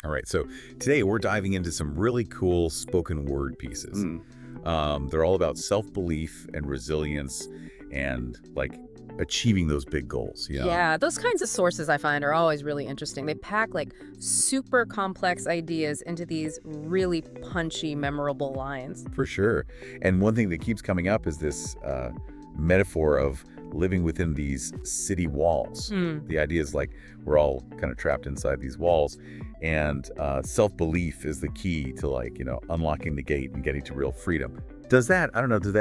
All right, so today we're diving into some really cool spoken word pieces. They're all about self-belief and resilience and like achieving those big goals. Yeah, those kinds of sources I find are always really interesting. They pack like super complex ideas into these really punchy, memorable lines. For sure. And one thing that keeps coming up is this metaphor of living within these city walls. The idea is like we're all kind of trapped inside these walls, and self-belief is the key to unlocking the gate and getting to real freedom. Does that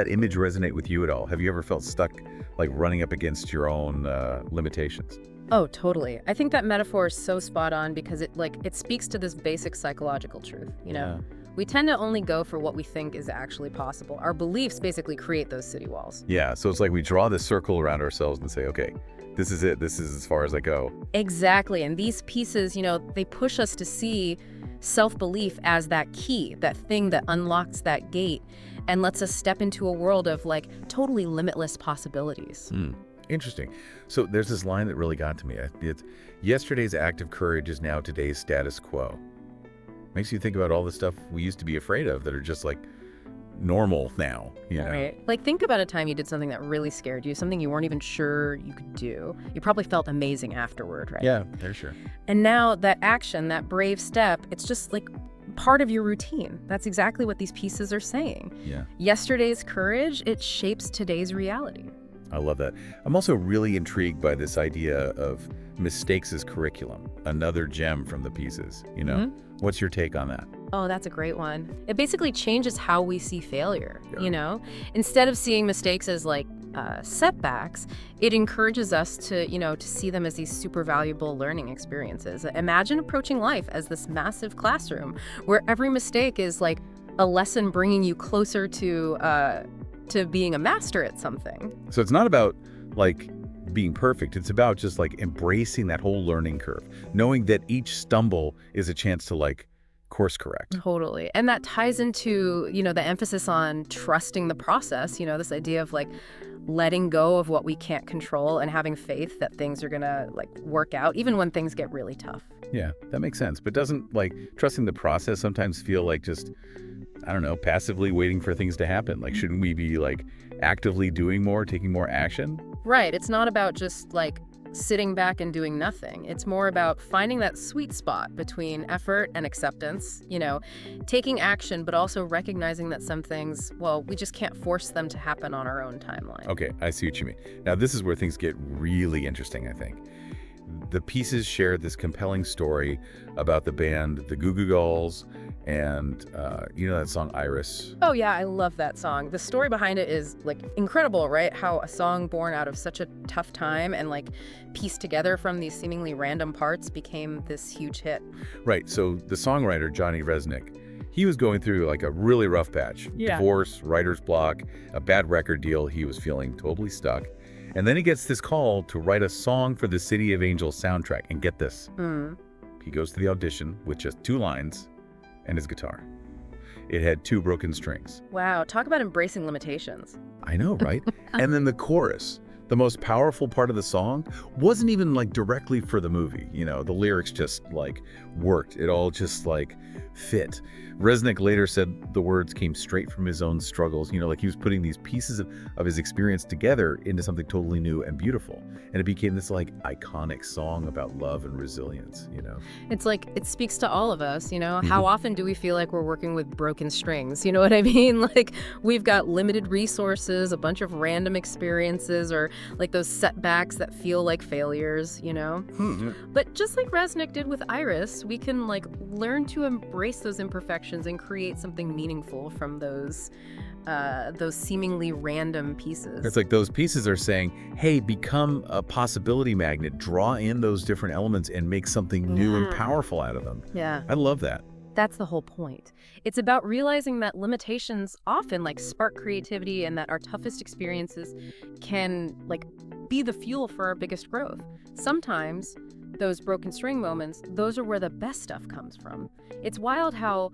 image resonate with you at all? Have you ever felt stuck like running up against your own limitations? Oh, totally. I think that metaphor is so spot on because it speaks to this basic psychological truth, Yeah. We tend to only go for what we think is actually possible. Our beliefs basically create those city walls. Yeah, so it's like we draw this circle around ourselves and say, okay, this is it. This is as far as I go. Exactly. And these pieces, they push us to see self-belief as that key, that thing that unlocks that gate and lets us step into a world of totally limitless possibilities. Interesting. So there's this line that really got to me. It's, yesterday's act of courage is now today's status quo. Makes you think about all the stuff we used to be afraid of that are just normal now, Right. Think about a time you did something that really scared you, something you weren't even sure you could do. You probably felt amazing afterward, right? Yeah, for sure. And now that action, that brave step, it's just part of your routine. That's exactly what these pieces are saying. Yeah. Yesterday's courage, it shapes today's reality. I love that. I'm also really intrigued by this idea of mistakes as curriculum, another gem from the pieces, What's your take on that? Oh, that's a great one. It basically changes how we see failure, Instead of seeing mistakes as setbacks, it encourages us to see them as these super valuable learning experiences. Imagine approaching life as this massive classroom where every mistake is a lesson bringing you closer to being a master at something. So it's not about being perfect. It's about just embracing that whole learning curve, knowing that each stumble is a chance to course correct. Totally. And that ties into, the emphasis on trusting the process, this idea of letting go of what we can't control and having faith that things are going to work out, even when things get really tough. Yeah, that makes sense. But doesn't trusting the process sometimes feel just, I don't know, passively waiting for things to happen? Shouldn't we be actively doing more, taking more action? Right. It's not about just sitting back and doing nothing. It's more about finding that sweet spot between effort and acceptance, taking action, but also recognizing that some things, well, we just can't force them to happen on our own timeline. Okay, I see what you mean. Now, this is where things get really interesting, I think. The pieces share this compelling story about the band, the Goo Goo Dolls, and that song Iris. Oh yeah, I love that song. The story behind it is incredible, right? How a song born out of such a tough time and pieced together from these seemingly random parts became this huge hit. Right. So the songwriter Johnny Resnick, he was going through a really rough patch. Yeah. Divorce, writer's block, a bad record deal. He was feeling totally stuck. And then he gets this call to write a song for the City of Angels soundtrack. And get this. He goes to the audition with just 2 lines and his guitar. It had 2 broken strings. Wow, talk about embracing limitations. I know, right? And then the chorus, the most powerful part of the song, wasn't even directly for the movie. The lyrics just worked. It all just fit. Resnick later said the words came straight from his own struggles. He was putting these pieces of his experience together into something totally new and beautiful. And it became this iconic song about love and resilience, It's it speaks to all of us, How often do we feel like we're working with broken strings? You know what I mean? We've got limited resources, a bunch of random experiences, or those setbacks that feel like failures, But just like Resnick did with Iris, we can learn to embrace those imperfections and create something meaningful from those seemingly random pieces. It's those pieces are saying, hey, become a possibility magnet, draw in those different elements and make something new and powerful out of them. Yeah. I love that. That's the whole point. It's about realizing that limitations often spark creativity and that our toughest experiences can be the fuel for our biggest growth. Sometimes those broken string moments, those are where the best stuff comes from. It's wild how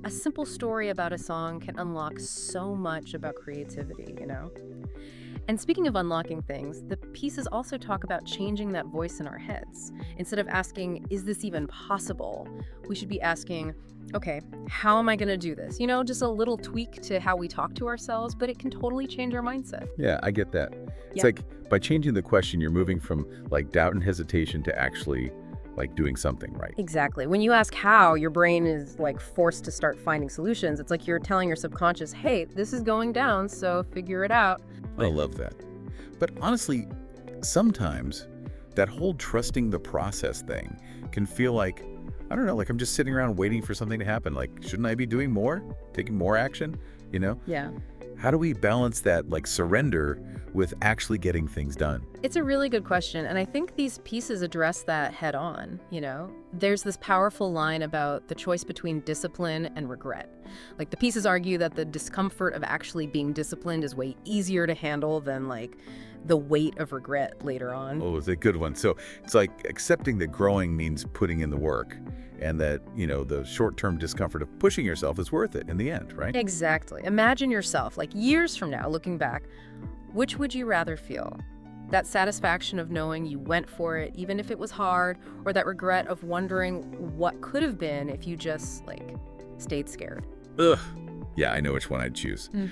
a simple story about a song can unlock so much about creativity, And speaking of unlocking things, the pieces also talk about changing that voice in our heads. Instead of asking, is this even possible? We should be asking, okay, how am I going to do this? Just a little tweak to how we talk to ourselves, but it can totally change our mindset. Yeah, I get that. It's Yeah. like by changing the question, you're moving from like doubt and hesitation to actually like doing something, right? Exactly. When you ask how, your brain is like forced to start finding solutions. It's like you're telling your subconscious, hey, this is going down, so figure it out. I love that. But honestly, sometimes that whole trusting the process thing can feel like, I don't know, like I'm just sitting around waiting for something to happen. Like, shouldn't I be doing more, taking more action? Yeah. How do we balance that like surrender with actually getting things done? It's a really good question, and I think these pieces address that head on. There's this powerful line about the choice between discipline and regret. Like, the pieces argue that the discomfort of actually being disciplined is way easier to handle than, like, the weight of regret later on. Oh, it's a good one. So it's like accepting that growing means putting in the work and that, the short-term discomfort of pushing yourself is worth it in the end, right? Exactly. Imagine yourself, like, years from now, looking back, which would you rather feel? That satisfaction of knowing you went for it, even if it was hard, or that regret of wondering what could have been if you just, like, stayed scared? Ugh. Yeah, I know which one I'd choose. Mm.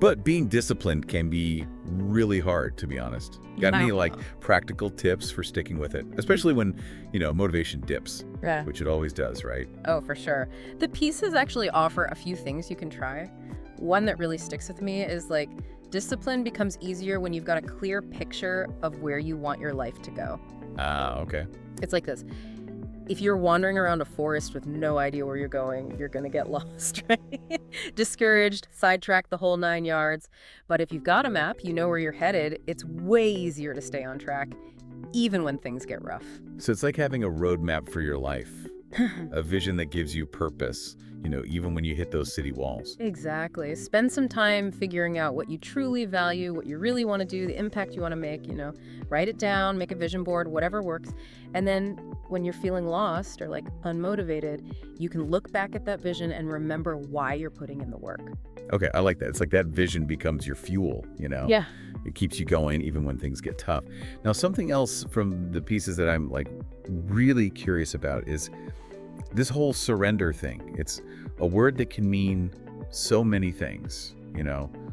But being disciplined can be really hard, to be honest. Got any like practical tips for sticking with it? Especially when, motivation dips, Yeah. which it always does, right? Oh, for sure. The pieces actually offer a few things you can try. One that really sticks with me is like, discipline becomes easier when you've got a clear picture of where you want your life to go. Ah, okay. It's like this. If you're wandering around a forest with no idea where you're going, you're going to get lost, right? Discouraged, sidetracked, the whole 9 yards. But if you've got a map, you know where you're headed, it's way easier to stay on track, even when things get rough. So it's like having a roadmap for your life, a vision that gives you purpose, even when you hit those city walls. Exactly. Spend some time figuring out what you truly value, what you really want to do, the impact you want to make, write it down, make a vision board, whatever works. And then when you're feeling lost or like unmotivated, you can look back at that vision and remember why you're putting in the work. Okay, I like that. It's like that vision becomes your fuel, Yeah. It keeps you going even when things get tough. Now, something else from the pieces that I'm like really curious about is this whole surrender thing. It's a word that can mean so many things,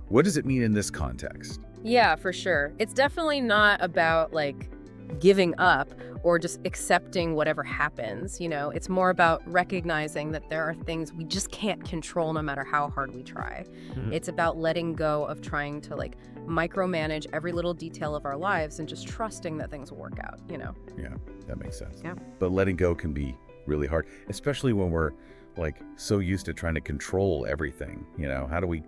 What does it mean in this context? Yeah, for sure. It's definitely not about like giving up or just accepting whatever happens. It's more about recognizing that there are things we just can't control no matter how hard we try. Mhm. It's about letting go of trying to like micromanage every little detail of our lives and just trusting that things will work out. Yeah, that makes sense. Yeah. But letting go can be really hard, especially when we're like so used to trying to control everything. How do we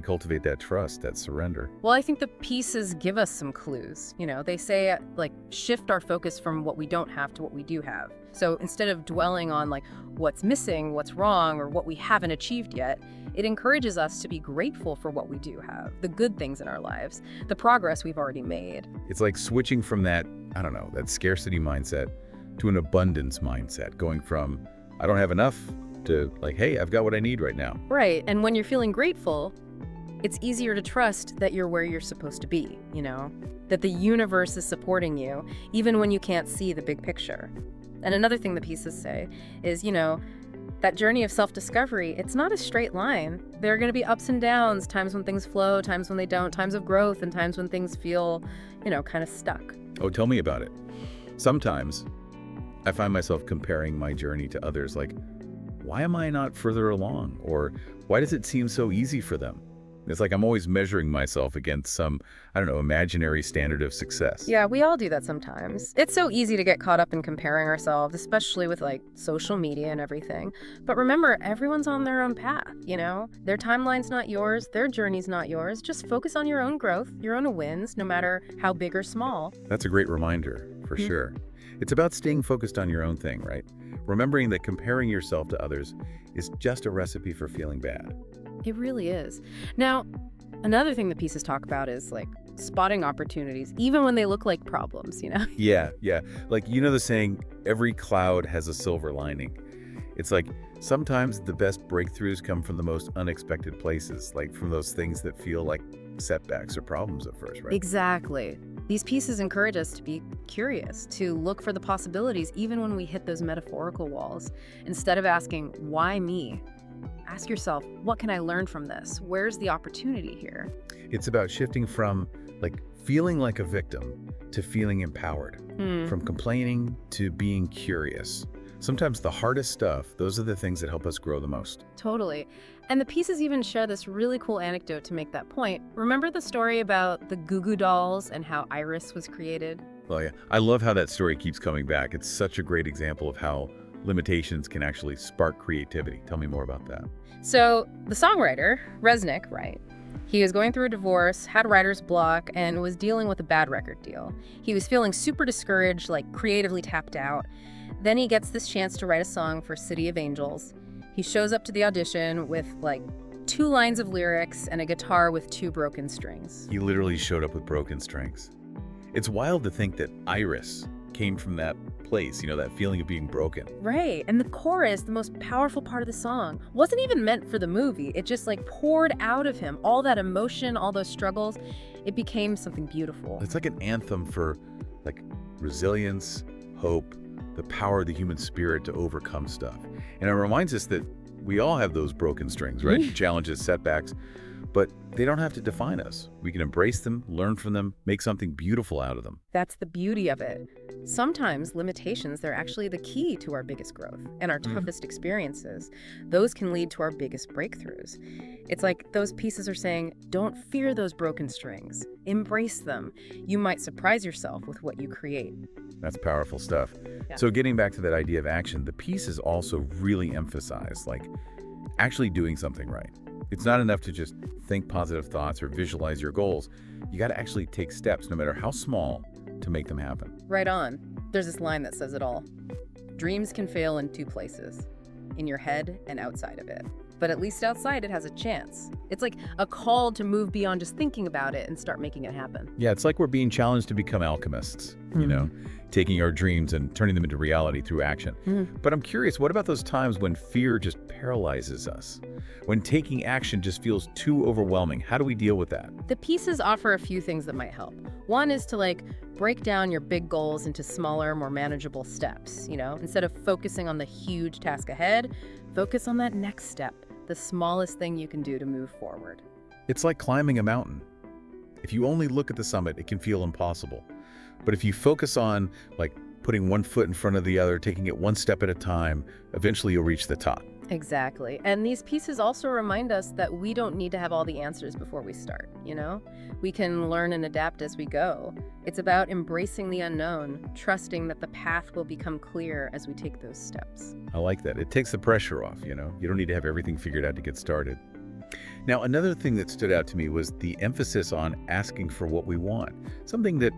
cultivate that trust, that surrender? Well, I think the pieces give us some clues. They say like shift our focus from what we don't have to what we do have. So instead of dwelling on like what's missing, what's wrong, or what we haven't achieved yet, it encourages us to be grateful for what we do have, the good things in our lives, the progress we've already made. It's like switching from that, that scarcity mindset to an abundance mindset, going from I don't have enough to like, hey, I've got what I need right now. Right. And when you're feeling grateful, it's easier to trust that you're where you're supposed to be, that the universe is supporting you, even when you can't see the big picture. And another thing the pieces say is, that journey of self-discovery, it's not a straight line. There are going to be ups and downs, times when things flow, times when they don't, times of growth, and times when things feel, kind of stuck. Oh, tell me about it. Sometimes I find myself comparing my journey to others, like, why am I not further along? Or why does it seem so easy for them? It's like I'm always measuring myself against some, imaginary standard of success. Yeah, we all do that sometimes. It's so easy to get caught up in comparing ourselves, especially with like social media and everything. But remember, everyone's on their own path, Their timeline's not yours, their journey's not yours. Just focus on your own growth, your own wins, no matter how big or small. That's a great reminder, for sure. It's about staying focused on your own thing, right? Remembering that comparing yourself to others is just a recipe for feeling bad. It really is. Now, another thing the pieces talk about is like spotting opportunities, even when they look like problems, Yeah. Like, the saying, every cloud has a silver lining. It's like sometimes the best breakthroughs come from the most unexpected places, like from those things that feel like setbacks or problems at first, right? Exactly. These pieces encourage us to be curious, to look for the possibilities even when we hit those metaphorical walls. Instead of asking, why me? Ask yourself, what can I learn from this? Where's the opportunity here? It's about shifting from feeling like a victim to feeling empowered, from complaining to being curious. Sometimes the hardest stuff, those are the things that help us grow the most. Totally. And the pieces even share this really cool anecdote to make that point. Remember the story about the Goo Goo dolls and how Iris was created? Well, yeah, I love how that story keeps coming back. It's such a great example of how limitations can actually spark creativity. Tell me more about that. So the songwriter, Resnick, right? He was going through a divorce, had writer's block, and was dealing with a bad record deal. He was feeling super discouraged, creatively tapped out. Then he gets this chance to write a song for City of Angels. He shows up to the audition with 2 lines of lyrics and a guitar with 2 broken strings. He literally showed up with broken strings. It's wild to think that Iris came from that place, that feeling of being broken. Right. And the chorus, the most powerful part of the song, wasn't even meant for the movie. It just poured out of him. All that emotion, all those struggles, it became something beautiful. It's like an anthem for resilience, hope, the power of the human spirit to overcome stuff. And it reminds us that we all have those broken strings, right? Challenges, setbacks, but they don't have to define us. We can embrace them, learn from them, make something beautiful out of them. That's the beauty of it. Sometimes limitations, they're actually the key to our biggest growth and our toughest experiences. Those can lead to our biggest breakthroughs. It's like those pieces are saying, don't fear those broken strings. Embrace them. You might surprise yourself with what you create. That's powerful stuff. Yeah. So getting back to that idea of action, the pieces also really emphasize actually doing something right. It's not enough to just think positive thoughts or visualize your goals. You got to actually take steps, no matter how small, to make them happen. Right on. There's this line that says it all. Dreams can fail in 2 places, in your head and outside of it. But at least outside it has a chance. It's like a call to move beyond just thinking about it and start making it happen. Yeah, it's like we're being challenged to become alchemists, taking our dreams and turning them into reality through action. But I'm curious, what about those times when fear just paralyzes us? When taking action just feels too overwhelming? How do we deal with that? The pieces offer a few things that might help. One is to break down your big goals into smaller, more manageable steps, Instead of focusing on the huge task ahead, focus on that next step, the smallest thing you can do to move forward. It's like climbing a mountain. If you only look at the summit, it can feel impossible. But if you focus on putting one foot in front of the other, taking it one step at a time, eventually you'll reach the top. Exactly. And these pieces also remind us that we don't need to have all the answers before we start, We can learn and adapt as we go. It's about embracing the unknown, trusting that the path will become clear as we take those steps. I like that. It takes the pressure off, You don't need to have everything figured out to get started. Now, another thing that stood out to me was the emphasis on asking for what we want. Something that,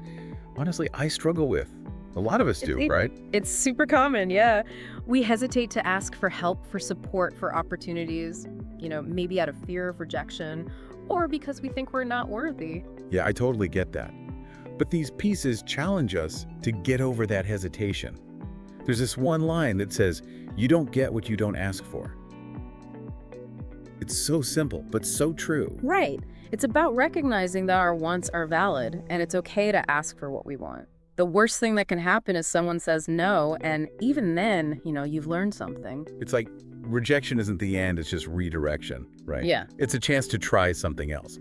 honestly, I struggle with. A lot of us do, right? It's super common, yeah. We hesitate to ask for help, for support, for opportunities, maybe out of fear of rejection or because we think we're not worthy. Yeah, I totally get that. But these pieces challenge us to get over that hesitation. There's this one line that says, you don't get what you don't ask for. It's so simple, but so true. Right. It's about recognizing that our wants are valid and it's okay to ask for what we want. The worst thing that can happen is someone says no, and even then, you've learned something. It's like rejection isn't the end, it's just redirection, right? Yeah. It's a chance to try something else.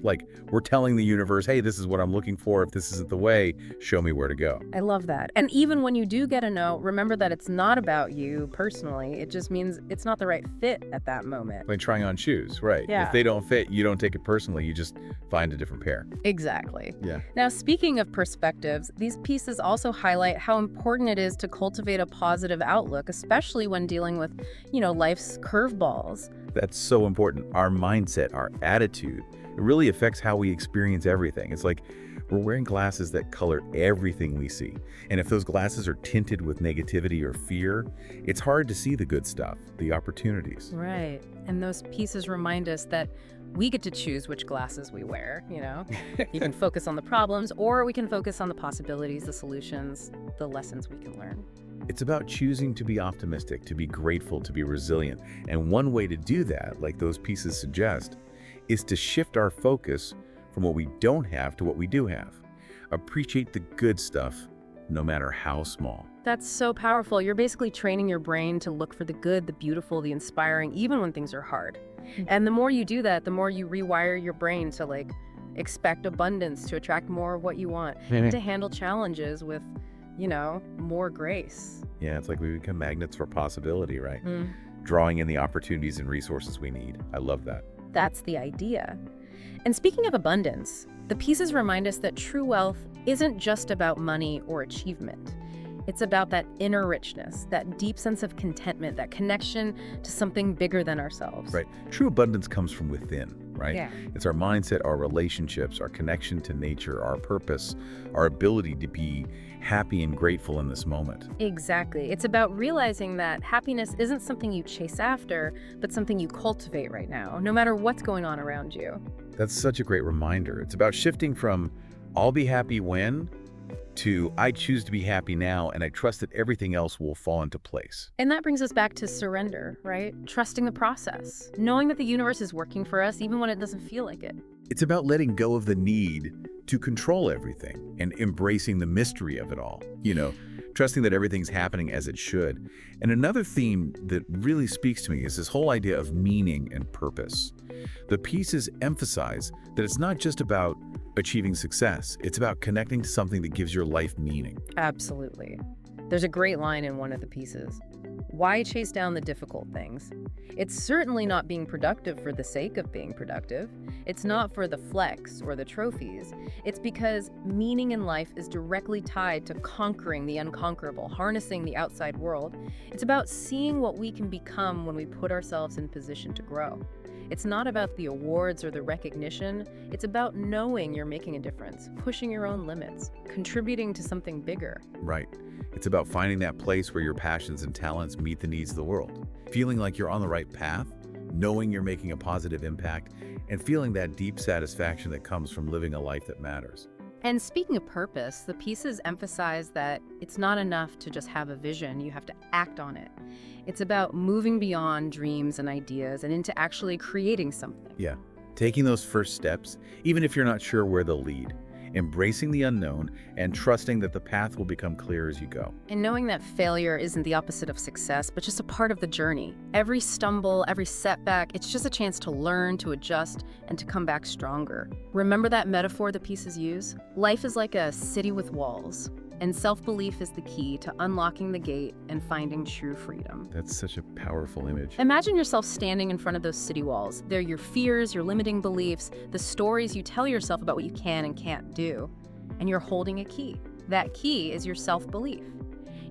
We're telling the universe, hey, this is what I'm looking for. If this isn't the way, show me where to go. I love that. And even when you do get a no, remember that it's not about you personally. It just means it's not the right fit at that moment. Like trying on shoes, right? Yeah. If they don't fit, you don't take it personally. You just find a different pair. Exactly. Yeah. Now, speaking of perspectives, these pieces also highlight how important it is to cultivate a positive outlook, especially when dealing with, life's curveballs. That's so important. Our mindset, our attitude, it really affects how we experience everything. It's like we're wearing glasses that color everything we see. And if those glasses are tinted with negativity or fear, it's hard to see the good stuff, the opportunities. Right. And those pieces remind us that we get to choose which glasses we wear, You can focus on the problems, or we can focus on the possibilities, the solutions, the lessons we can learn. It's about choosing to be optimistic, to be grateful, to be resilient. And one way to do that, like those pieces suggest, is to shift our focus from what we don't have to what we do have. Appreciate the good stuff, no matter how small. That's so powerful. You're basically training your brain to look for the good, the beautiful, the inspiring, even when things are hard. And the more you do that, the more you rewire your brain to like expect abundance, to attract more of what you want, and to handle challenges with, more grace. Yeah, it's like we become magnets for possibility, right? Drawing in the opportunities and resources we need. I love that. That's the idea. And speaking of abundance, the pieces remind us that true wealth isn't just about money or achievement. It's about that inner richness, that deep sense of contentment, that connection to something bigger than ourselves. Right. True abundance comes from within, right? Yeah. It's our mindset, our relationships, our connection to nature, our purpose, our ability to be happy and grateful in this moment. Exactly. It's about realizing that happiness isn't something you chase after, but something you cultivate right now, no matter what's going on around you. That's such a great reminder. It's about shifting from I'll be happy when to I choose to be happy now, and I trust that everything else will fall into place. And that brings us back to surrender, right? Trusting the process, knowing that the universe is working for us even when it doesn't feel like it. It's about letting go of the need to control everything and embracing the mystery of it all, trusting that everything's happening as it should. And another theme that really speaks to me is this whole idea of meaning and purpose. The pieces emphasize that it's not just about achieving success, it's about connecting to something that gives your life meaning. Absolutely. There's a great line in one of the pieces. Why chase down the difficult things? It's certainly not being productive for the sake of being productive. It's not for the flex or the trophies. It's because meaning in life is directly tied to conquering the unconquerable, harnessing the outside world. It's about seeing what we can become when we put ourselves in position to grow. It's not about the awards or the recognition. It's about knowing you're making a difference, pushing your own limits, contributing to something bigger. Right. It's about finding that place where your passions and talents meet the needs of the world. Feeling like you're on the right path, knowing you're making a positive impact, and feeling that deep satisfaction that comes from living a life that matters. And speaking of purpose, the pieces emphasize that it's not enough to just have a vision, you have to act on it. It's about moving beyond dreams and ideas and into actually creating something. Yeah, taking those first steps, even if you're not sure where they'll lead. Embracing the unknown and trusting that the path will become clear as you go. And knowing that failure isn't the opposite of success, but just a part of the journey. Every stumble, every setback, it's just a chance to learn, to adjust, and to come back stronger. Remember that metaphor the pieces use? Life is like a city with walls, and self-belief is the key to unlocking the gate and finding true freedom. That's such a powerful image. Imagine yourself standing in front of those city walls. They're your fears, your limiting beliefs, the stories you tell yourself about what you can and can't do. And you're holding a key. That key is your self-belief.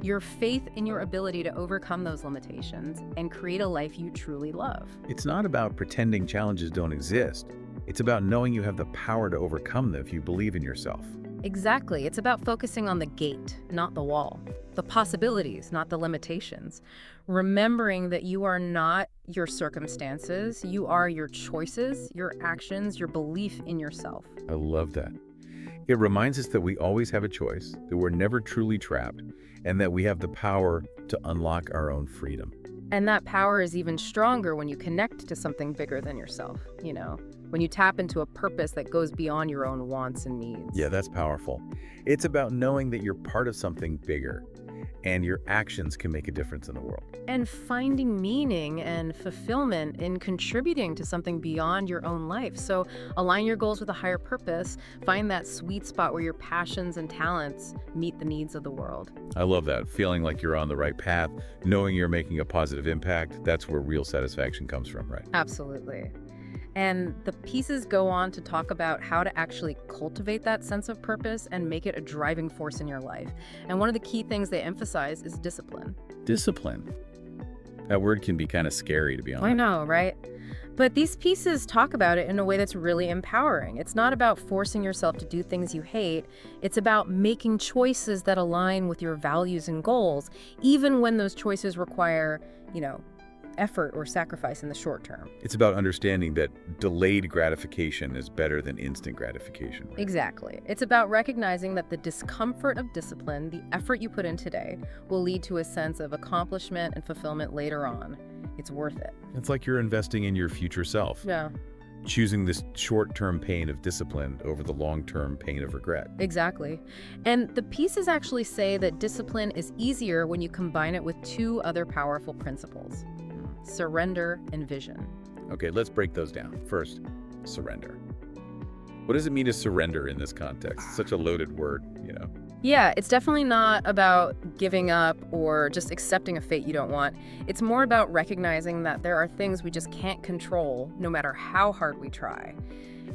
Your faith in your ability to overcome those limitations and create a life you truly love. It's not about pretending challenges don't exist. It's about knowing you have the power to overcome them if you believe in yourself. Exactly. It's about focusing on the gate, not the wall. The possibilities, not the limitations. Remembering that you are not your circumstances, you are your choices, your actions, your belief in yourself. I love that. It reminds us that we always have a choice, that we're never truly trapped, and that we have the power to unlock our own freedom. And that power is even stronger when you connect to something bigger than yourself, when you tap into a purpose that goes beyond your own wants and needs. Yeah, that's powerful. It's about knowing that you're part of something bigger and your actions can make a difference in the world. And finding meaning and fulfillment in contributing to something beyond your own life. So align your goals with a higher purpose, find that sweet spot where your passions and talents meet the needs of the world. I love that. Feeling like you're on the right path, knowing you're making a positive impact, that's where real satisfaction comes from, right? Absolutely. And the pieces go on to talk about how to actually cultivate that sense of purpose and make it a driving force in your life. And one of the key things they emphasize is discipline. Discipline. That word can be kind of scary, to be honest. I know, right? But these pieces talk about it in a way that's really empowering. It's not about forcing yourself to do things you hate. It's about making choices that align with your values and goals, even when those choices require, effort or sacrifice in the short term. It's about understanding that delayed gratification is better than instant gratification. Right? Exactly. It's about recognizing that the discomfort of discipline, the effort you put in today, will lead to a sense of accomplishment and fulfillment later on. It's worth it. It's like you're investing in your future self. Yeah. choosing this short-term pain of discipline over the long-term pain of regret. Exactly. And the pieces actually say that discipline is easier when you combine it with two other powerful principles: surrender and vision. Okay, let's break those down. First, surrender. What does it mean to surrender in this context? It's such a loaded word, you know? Yeah, it's definitely not about giving up or just accepting a fate you don't want. It's more about recognizing that there are things we just can't control, no matter how hard we try.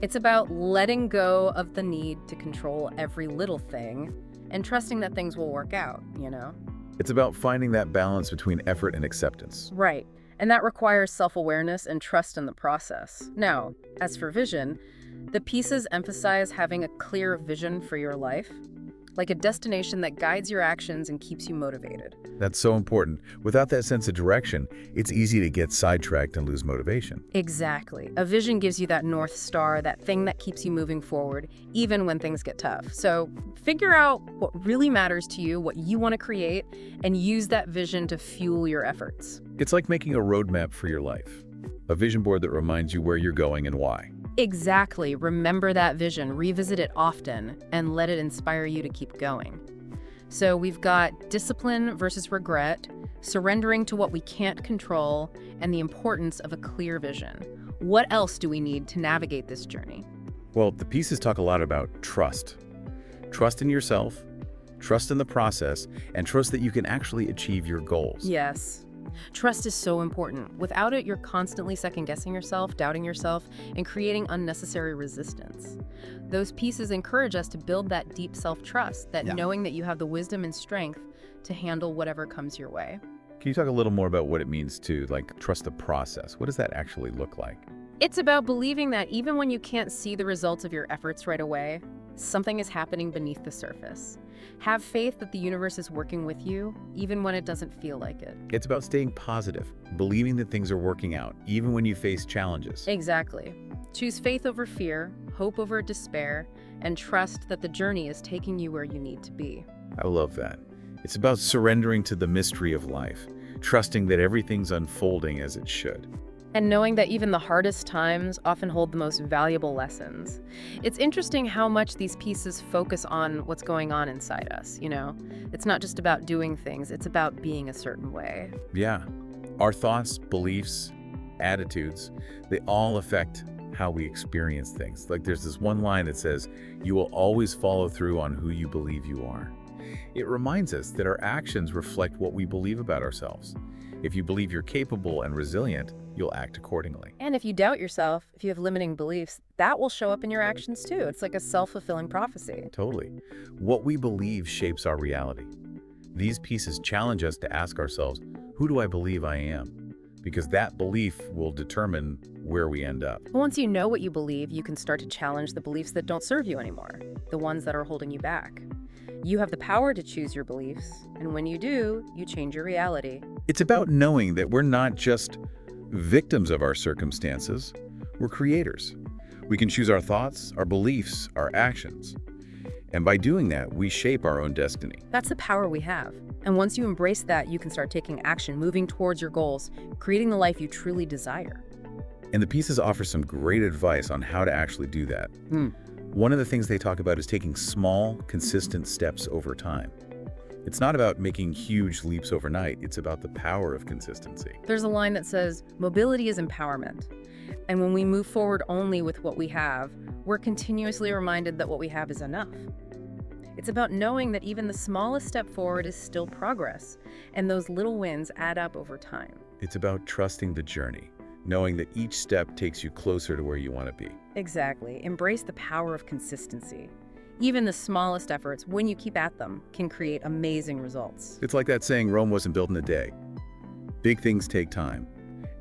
It's about letting go of the need to control every little thing and trusting that things will work out, you know? It's about finding that balance between effort and acceptance. Right. And that requires self-awareness and trust in the process. Now, as for vision, the pieces emphasize having a clear vision for your life, like a destination that guides your actions and keeps you motivated. That's so important. Without that sense of direction, it's easy to get sidetracked and lose motivation. Exactly. A vision gives you that North Star, that thing that keeps you moving forward, even when things get tough. So figure out what really matters to you, what you want to create, and use that vision to fuel your efforts. It's like making a roadmap for your life, a vision board that reminds you where you're going and why. Exactly. Remember that vision, revisit it often, and let it inspire you to keep going. So we've got discipline versus regret, surrendering to what we can't control, and the importance of a clear vision. What else do we need to navigate this journey? Well, the pieces talk a lot about trust. Trust in yourself, trust in the process, and trust that you can actually achieve your goals. Yes. Trust is so important. Without it, you're constantly second-guessing yourself, doubting yourself, and creating unnecessary resistance. Those pieces encourage us to build that deep self-trust, that knowing that you have the wisdom and strength to handle whatever comes your way. Can you talk a little more about what it means to, trust the process? What does that actually look like? It's about believing that even when you can't see the results of your efforts right away, something is happening beneath the surface. Have faith that the universe is working with you, even when it doesn't feel like it. It's about staying positive, believing that things are working out, even when you face challenges. Exactly. Choose faith over fear, hope over despair, and trust that the journey is taking you where you need to be. I love that. It's about surrendering to the mystery of life, trusting that everything's unfolding as it should. And knowing that even the hardest times often hold the most valuable lessons. It's interesting how much these pieces focus on what's going on inside us, you know? It's not just about doing things, it's about being a certain way. Yeah. Our thoughts, beliefs, attitudes, they all affect how we experience things. There's this one line that says, "You will always follow through on who you believe you are." It reminds us that our actions reflect what we believe about ourselves. If you believe you're capable and resilient, you'll act accordingly. And if you doubt yourself, if you have limiting beliefs, that will show up in your actions too. It's like a self-fulfilling prophecy. Totally. What we believe shapes our reality. These pieces challenge us to ask ourselves, who do I believe I am? Because that belief will determine where we end up. Once you know what you believe, you can start to challenge the beliefs that don't serve you anymore, the ones that are holding you back. You have the power to choose your beliefs, and when you do, you change your reality. It's about knowing that we're not just victims of our circumstances, we're creators. We can choose our thoughts, our beliefs, our actions. And by doing that, we shape our own destiny. That's the power we have. And once you embrace that, you can start taking action, moving towards your goals, creating the life you truly desire. And the pieces offer some great advice on how to actually do that. One of the things they talk about is taking small, consistent steps over time. It's not about making huge leaps overnight. It's about the power of consistency. There's a line that says, mobility is empowerment. And when we move forward only with what we have, we're continuously reminded that what we have is enough. It's about knowing that even the smallest step forward is still progress, and those little wins add up over time. It's about trusting the journey, knowing that each step takes you closer to where you want to be. Exactly. Embrace the power of consistency. Even the smallest efforts, when you keep at them, can create amazing results. It's like that saying, Rome wasn't built in a day. Big things take time,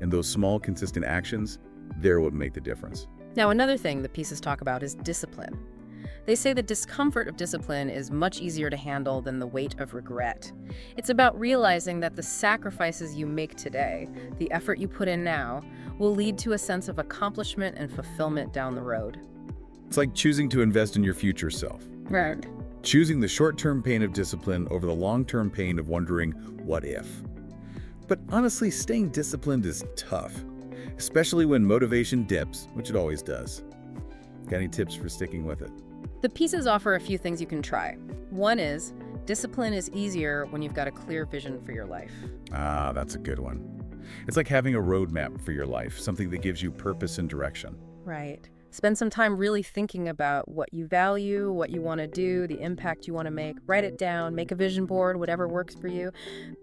and those small, consistent actions, they're what make the difference. Now, another thing the pieces talk about is discipline. They say the discomfort of discipline is much easier to handle than the weight of regret. It's about realizing that the sacrifices you make today, the effort you put in now, will lead to a sense of accomplishment and fulfillment down the road. It's like choosing to invest in your future self. Right. Choosing the short-term pain of discipline over the long-term pain of wondering, what if? But honestly, staying disciplined is tough. especially when motivation dips, which it always does. Got any tips for sticking with it? The pieces offer a few things you can try. One is, discipline is easier when you've got a clear vision for your life. Ah, that's a good one. It's like having a roadmap for your life, something that gives you purpose and direction. Right. Spend some time really thinking about what you value, what you want to do, the impact you want to make. Write it down, make a vision board, whatever works for you.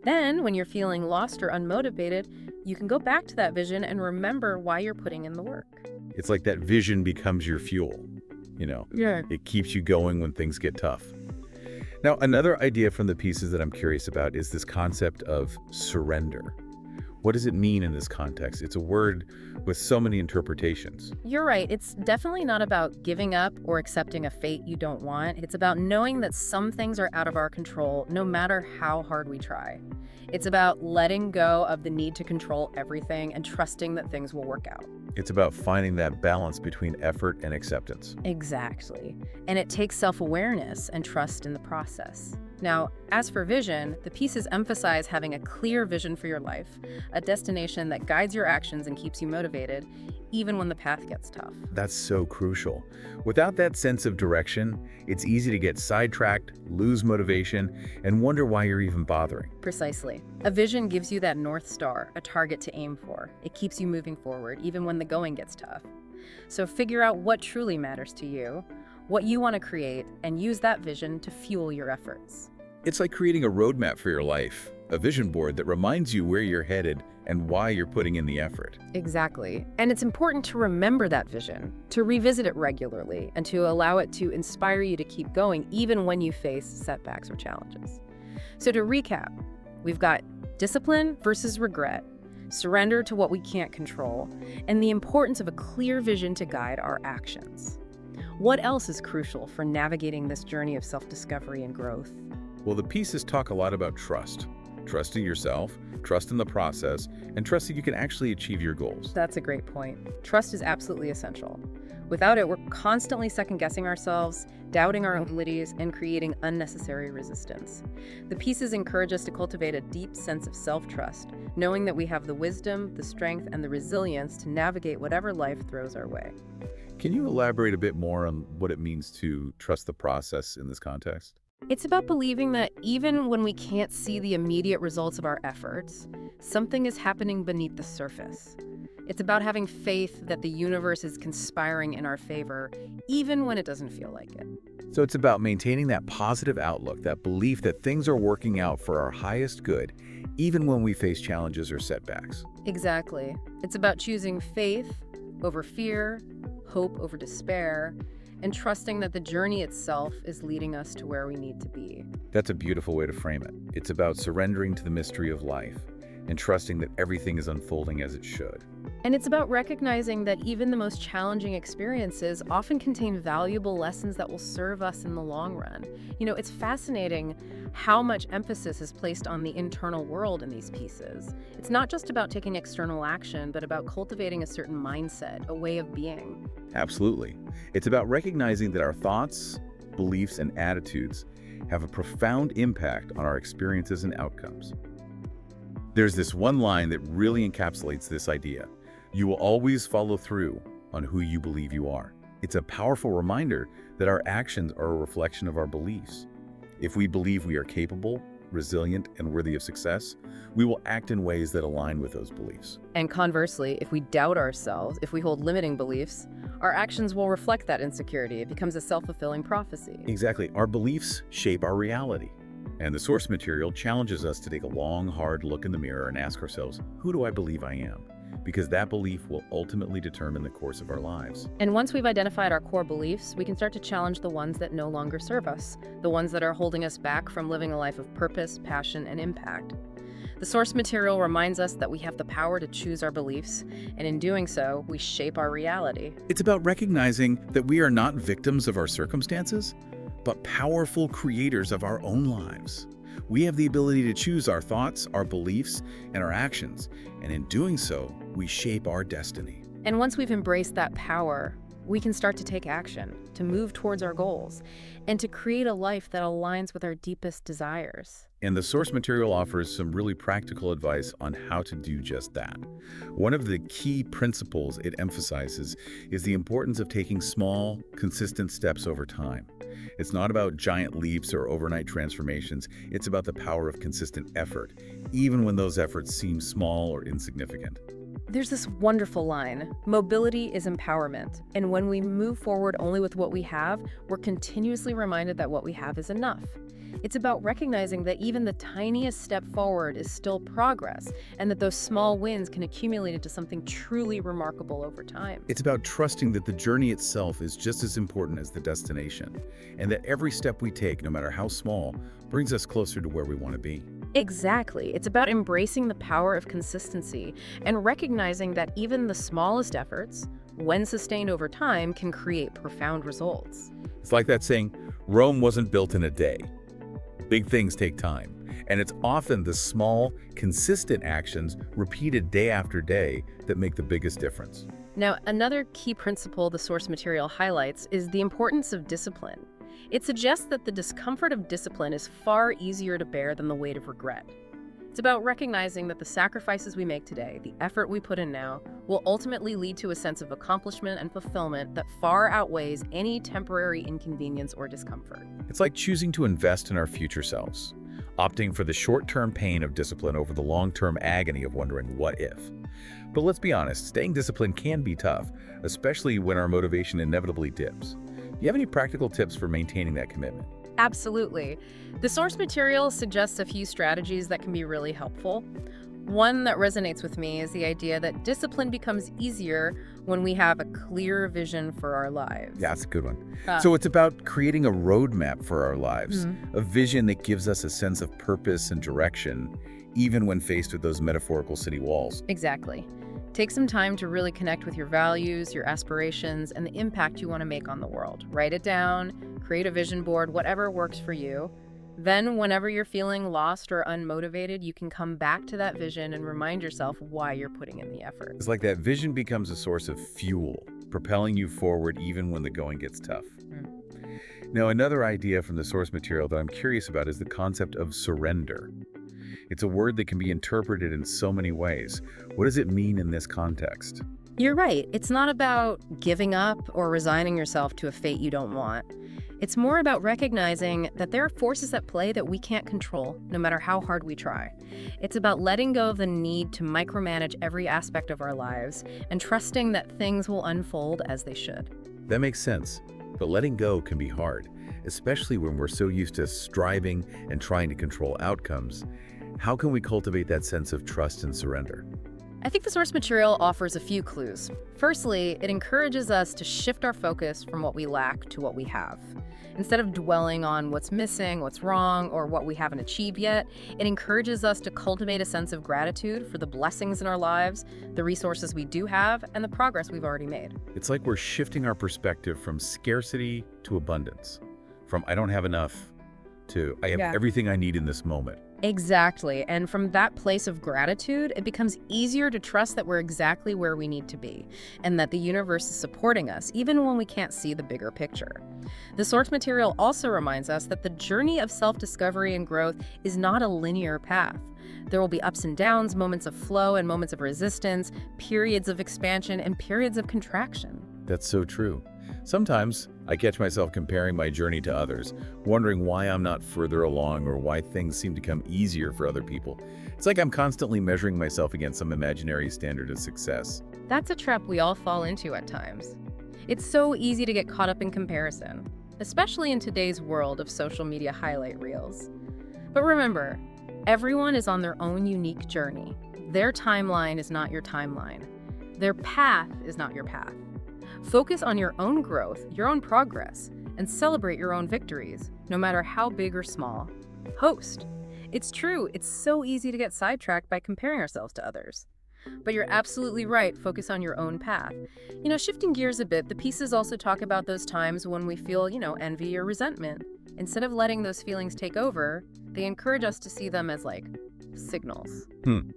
Then, when you're feeling lost or unmotivated, you can go back to that vision and remember why you're putting in the work. It's like that vision becomes your fuel. Yeah. It keeps you going when things get tough. Now, another idea from the pieces that I'm curious about is this concept of surrender. What does it mean in this context? It's a word with so many interpretations. You're right. It's definitely not about giving up or accepting a fate you don't want. It's about knowing that some things are out of our control, no matter how hard we try. It's about letting go of the need to control everything and trusting that things will work out. It's about finding that balance between effort and acceptance. Exactly. And it takes self-awareness and trust in the process. Now, as for vision, the pieces emphasize having a clear vision for your life, a destination that guides your actions and keeps you motivated, even when the path gets tough. That's so crucial. Without that sense of direction, it's easy to get sidetracked, lose motivation, and wonder why you're even bothering. Precisely. A vision gives you that North Star, a target to aim for. It keeps you moving forward, even when the going gets tough. So figure out what truly matters to you, what you want to create, and use that vision to fuel your efforts. It's like creating a roadmap for your life, a vision board that reminds you where you're headed and why you're putting in the effort. Exactly. And it's important to remember that vision, to revisit it regularly, and to allow it to inspire you to keep going even when you face setbacks or challenges. So to recap, we've got discipline versus regret, surrender to what we can't control, and the importance of a clear vision to guide our actions. What else is crucial for navigating this journey of self-discovery and growth? Well, the pieces talk a lot about trust. Trust in yourself, trust in the process, and trust that you can actually achieve your goals. That's a great point. Trust is absolutely essential. Without it, we're constantly second-guessing ourselves, doubting our abilities, and creating unnecessary resistance. The pieces encourage us to cultivate a deep sense of self-trust, knowing that we have the wisdom, the strength, and the resilience to navigate whatever life throws our way. Can you elaborate a bit more on what it means to trust the process in this context? It's about believing that even when we can't see the immediate results of our efforts, something is happening beneath the surface. It's about having faith that the universe is conspiring in our favor, even when it doesn't feel like it. So it's about maintaining that positive outlook, that belief that things are working out for our highest good, even when we face challenges or setbacks. Exactly. It's about choosing faith over fear, hope over despair, and trusting that the journey itself is leading us to where we need to be. That's a beautiful way to frame it. It's about surrendering to the mystery of life and trusting that everything is unfolding as it should. And it's about recognizing that even the most challenging experiences often contain valuable lessons that will serve us in the long run. It's fascinating how much emphasis is placed on the internal world in these pieces. It's not just about taking external action, but about cultivating a certain mindset, a way of being. Absolutely. It's about recognizing that our thoughts, beliefs, and attitudes have a profound impact on our experiences and outcomes. There's this one line that really encapsulates this idea. You will always follow through on who you believe you are. It's a powerful reminder that our actions are a reflection of our beliefs. If we believe we are capable, resilient, and worthy of success, we will act in ways that align with those beliefs. And conversely, if we doubt ourselves, if we hold limiting beliefs, our actions will reflect that insecurity. It becomes a self-fulfilling prophecy. Exactly. Our beliefs shape our reality. And the source material challenges us to take a long, hard look in the mirror and ask ourselves, who do I believe I am? Because that belief will ultimately determine the course of our lives. And once we've identified our core beliefs, we can start to challenge the ones that no longer serve us, the ones that are holding us back from living a life of purpose, passion, and impact. The source material reminds us that we have the power to choose our beliefs, and in doing so, we shape our reality. It's about recognizing that we are not victims of our circumstances, but powerful creators of our own lives. We have the ability to choose our thoughts, our beliefs, and our actions, and in doing so, we shape our destiny. And once we've embraced that power, we can start to take action, to move towards our goals, and to create a life that aligns with our deepest desires. And the source material offers some really practical advice on how to do just that. One of the key principles it emphasizes is the importance of taking small, consistent steps over time. It's not about giant leaps or overnight transformations. It's about the power of consistent effort, even when those efforts seem small or insignificant. There's this wonderful line, mobility is empowerment. And when we move forward only with what we have, we're continuously reminded that what we have is enough. It's about recognizing that even the tiniest step forward is still progress, and that those small wins can accumulate into something truly remarkable over time. It's about trusting that the journey itself is just as important as the destination, and that every step we take, no matter how small, brings us closer to where we want to be. Exactly. It's about embracing the power of consistency and recognizing that even the smallest efforts, when sustained over time, can create profound results. It's like that saying, Rome wasn't built in a day. Big things take time, and it's often the small, consistent actions repeated day after day that make the biggest difference. Now, another key principle the source material highlights is the importance of discipline. It suggests that the discomfort of discipline is far easier to bear than the weight of regret. It's about recognizing that the sacrifices we make today, the effort we put in now, will ultimately lead to a sense of accomplishment and fulfillment that far outweighs any temporary inconvenience or discomfort. It's like choosing to invest in our future selves, opting for the short-term pain of discipline over the long-term agony of wondering what if. But let's be honest, staying disciplined can be tough, especially when our motivation inevitably dips. Do you have any practical tips for maintaining that commitment? Absolutely. The source material suggests a few strategies that can be really helpful. One that resonates with me is the idea that discipline becomes easier when we have a clear vision for our lives. Yeah, that's a good one. So it's about creating a roadmap for our lives, a vision that gives us a sense of purpose and direction, even when faced with those metaphorical city walls. Exactly. Take some time to really connect with your values, your aspirations, and the impact you want to make on the world. Write it down, create a vision board, whatever works for you. Then, whenever you're feeling lost or unmotivated, you can come back to that vision and remind yourself why you're putting in the effort. It's like that vision becomes a source of fuel, propelling you forward even when the going gets tough. Now, another idea from the source material that I'm curious about is the concept of surrender. It's a word that can be interpreted in so many ways. What does it mean in this context? You're right. It's not about giving up or resigning yourself to a fate you don't want. It's more about recognizing that there are forces at play that we can't control, no matter how hard we try. It's about letting go of the need to micromanage every aspect of our lives and trusting that things will unfold as they should. That makes sense, but letting go can be hard, especially when we're so used to striving and trying to control outcomes. How can we cultivate that sense of trust and surrender? I think the source material offers a few clues. Firstly, it encourages us to shift our focus from what we lack to what we have. Instead of dwelling on what's missing, what's wrong, or what we haven't achieved yet, it encourages us to cultivate a sense of gratitude for the blessings in our lives, the resources we do have, and the progress we've already made. It's like we're shifting our perspective from scarcity to abundance, from I don't have enough to I have everything I need in this moment. Exactly. And from that place of gratitude, it becomes easier to trust that we're exactly where we need to be and that the universe is supporting us, even when we can't see the bigger picture. The source material also reminds us that the journey of self-discovery and growth is not a linear path. There will be ups and downs, moments of flow and moments of resistance, periods of expansion and periods of contraction. That's so true. Sometimes I catch myself comparing my journey to others, wondering why I'm not further along or why things seem to come easier for other people. It's like I'm constantly measuring myself against some imaginary standard of success. That's a trap we all fall into at times. It's so easy to get caught up in comparison, especially in today's world of social media highlight reels. But remember, everyone is on their own unique journey. Their timeline is not your timeline. Their path is not your path. Focus on your own growth, your own progress, and celebrate your own victories, no matter how big or small. Host. It's true, it's so easy to get sidetracked by comparing ourselves to others. But you're absolutely right, focus on your own path. Shifting gears a bit, the pieces also talk about those times when we feel, envy or resentment. Instead of letting those feelings take over, they encourage us to see them as, signals.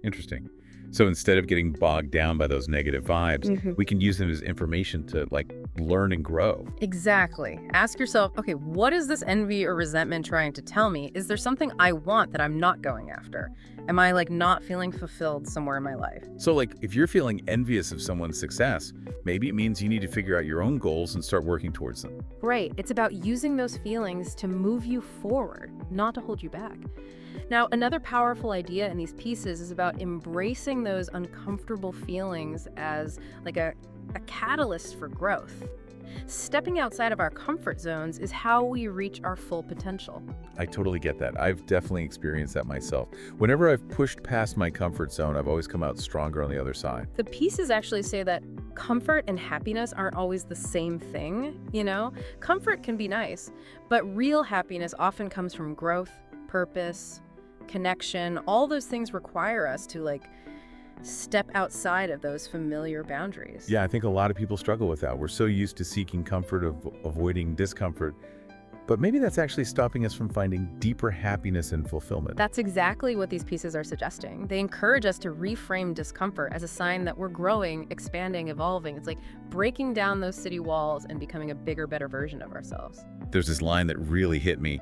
Interesting. So instead of getting bogged down by those negative vibes, Mhm. we can use them as information to learn and grow. Exactly. Ask yourself, okay, what is this envy or resentment trying to tell me? Is there something I want that I'm not going after? Am I not feeling fulfilled somewhere in my life? So if you're feeling envious of someone's success, maybe it means you need to figure out your own goals and start working towards them. Right. It's about using those feelings to move you forward, not to hold you back. Now, another powerful idea in these pieces is about embracing those uncomfortable feelings as a catalyst for growth. Stepping outside of our comfort zones is how we reach our full potential. I totally get that. I've definitely experienced that myself. Whenever I've pushed past my comfort zone, I've always come out stronger on the other side. The pieces actually say that comfort and happiness aren't always the same thing. Comfort can be nice, but real happiness often comes from growth, purpose, connection. All those things require us to step outside of those familiar boundaries. Yeah, I think a lot of people struggle with that. We're so used to seeking comfort, avoiding discomfort, but maybe that's actually stopping us from finding deeper happiness and fulfillment. That's exactly what these pieces are suggesting. They encourage us to reframe discomfort as a sign that we're growing, expanding, evolving. It's like breaking down those city walls and becoming a bigger, better version of ourselves. There's this line that really hit me.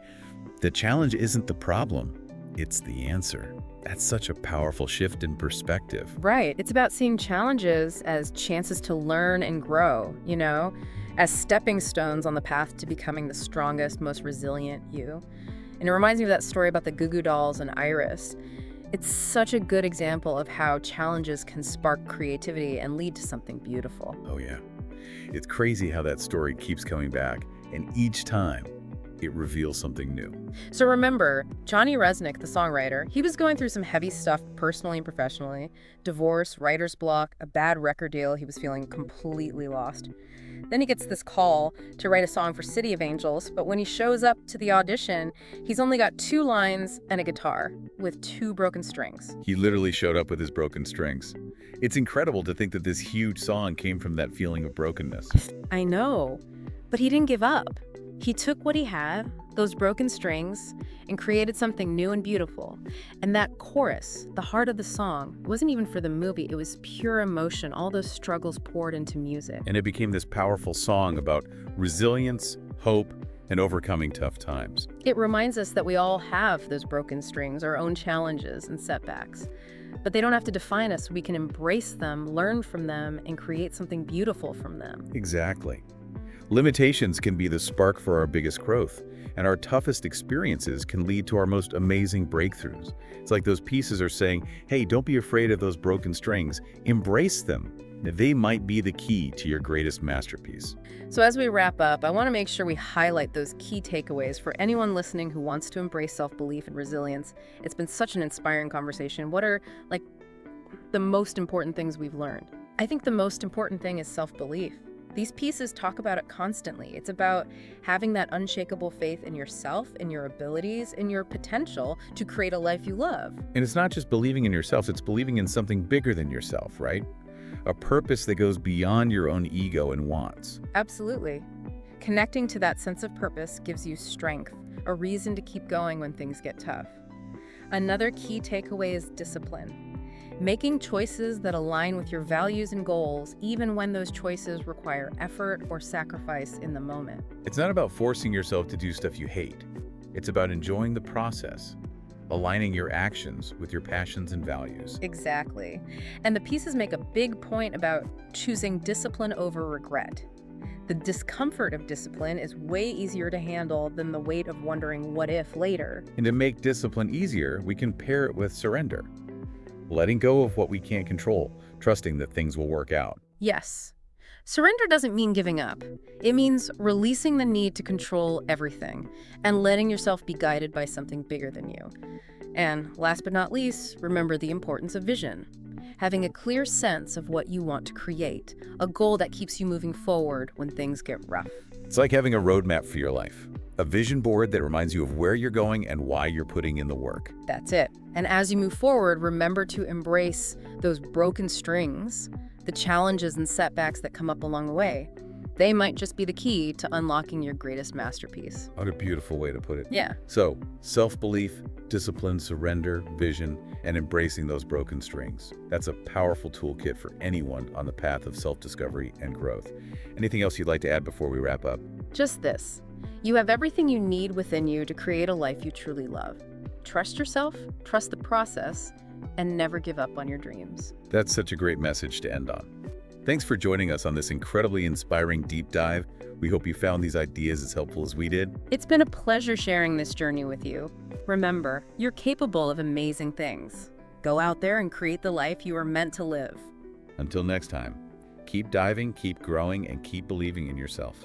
The challenge isn't the problem, it's the answer. That's such a powerful shift in perspective. Right. It's about seeing challenges as chances to learn and grow, as stepping stones on the path to becoming the strongest, most resilient you. And it reminds me of that story about the Goo Goo Dolls and Iris. It's such a good example of how challenges can spark creativity and lead to something beautiful. Oh yeah. It's crazy how that story keeps coming back, and each time it reveals something new. So remember, Johnny Resnick, the songwriter, he was going through some heavy stuff personally and professionally. Divorce, writer's block, a bad record deal. He was feeling completely lost. Then he gets this call to write a song for City of Angels, but when he shows up to the audition, he's only got 2 lines and a guitar with 2 broken strings. He literally showed up with his broken strings. It's incredible to think that this huge song came from that feeling of brokenness. I know, but he didn't give up. He took what he had, those broken strings, and created something new and beautiful. And that chorus, the heart of the song, wasn't even for the movie. It was pure emotion, all those struggles poured into music. And it became this powerful song about resilience, hope, and overcoming tough times. It reminds us that we all have those broken strings, our own challenges and setbacks. But they don't have to define us. We can embrace them, learn from them, and create something beautiful from them. Exactly. Limitations can be the spark for our biggest growth, and our toughest experiences can lead to our most amazing breakthroughs. It's like those pieces are saying, hey, don't be afraid of those broken strings. Embrace them. They might be the key to your greatest masterpiece. So as we wrap up, I want to make sure we highlight those key takeaways for anyone listening who wants to embrace self-belief and resilience. It's been such an inspiring conversation. What are, the most important things we've learned? I think the most important thing is self-belief. These pieces talk about it constantly. It's about having that unshakable faith in yourself, in your abilities, in your potential to create a life you love. And it's not just believing in yourself, it's believing in something bigger than yourself, right? A purpose that goes beyond your own ego and wants. Absolutely. Connecting to that sense of purpose gives you strength, a reason to keep going when things get tough. Another key takeaway is discipline. Making choices that align with your values and goals, even when those choices require effort or sacrifice in the moment. It's not about forcing yourself to do stuff you hate. It's about enjoying the process, aligning your actions with your passions and values. Exactly. And the pieces make a big point about choosing discipline over regret. The discomfort of discipline is way easier to handle than the weight of wondering what if later. And to make discipline easier, we can pair it with surrender. Letting go of what we can't control, trusting that things will work out. Yes. Surrender doesn't mean giving up. It means releasing the need to control everything and letting yourself be guided by something bigger than you. And last but not least, remember the importance of vision. Having a clear sense of what you want to create, a goal that keeps you moving forward when things get rough. It's like having a roadmap for your life, a vision board that reminds you of where you're going and why you're putting in the work. That's it. And as you move forward, remember to embrace those broken strings, the challenges and setbacks that come up along the way. They might just be the key to unlocking your greatest masterpiece. What a beautiful way to put it. Yeah. So, self-belief, discipline, surrender, vision, and embracing those broken strings. That's a powerful toolkit for anyone on the path of self-discovery and growth. Anything else you'd like to add before we wrap up? Just this. You have everything you need within you to create a life you truly love. Trust yourself, trust the process, and never give up on your dreams. That's such a great message to end on. Thanks for joining us on this incredibly inspiring deep dive. We hope you found these ideas as helpful as we did. It's been a pleasure sharing this journey with you. Remember, you're capable of amazing things. Go out there and create the life you are meant to live. Until next time, keep diving, keep growing, and keep believing in yourself.